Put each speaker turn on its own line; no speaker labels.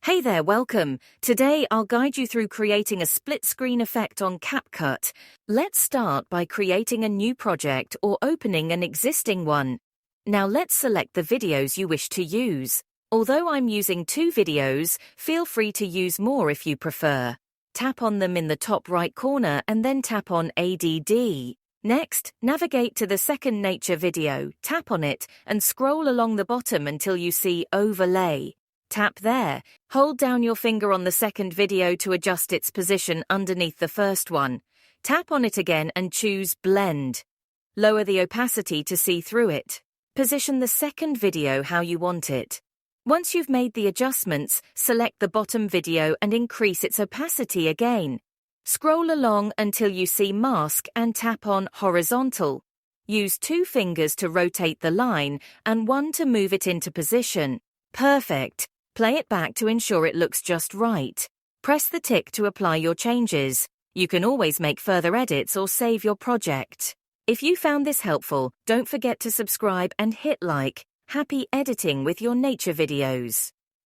Hey there, welcome. Today I'll guide you through creating a split screen effect on CapCut. Let's start by creating a new project or opening an existing one. Now let's select the videos you wish to use. Although I'm using 2 videos, feel free to use more if you prefer. Tap on them in the top right corner and then tap on ADD. Next, navigate to the second nature video, tap on it, and scroll along the bottom until you see Overlay. Tap there. Hold down your finger on the second video to adjust its position underneath the first one. Tap on it again and choose Blend. Lower the opacity to see through it. Position the second video how you want it. Once you've made the adjustments, select the bottom video and increase its opacity again. Scroll along until you see Mask and tap on Horizontal. Use 2 fingers to rotate the line and 1 to move it into position. Perfect. Play it back to ensure it looks just right. Press the tick to apply your changes. You can always make further edits or save your project. If you found this helpful, don't forget to subscribe and hit like. Happy editing with your nature videos.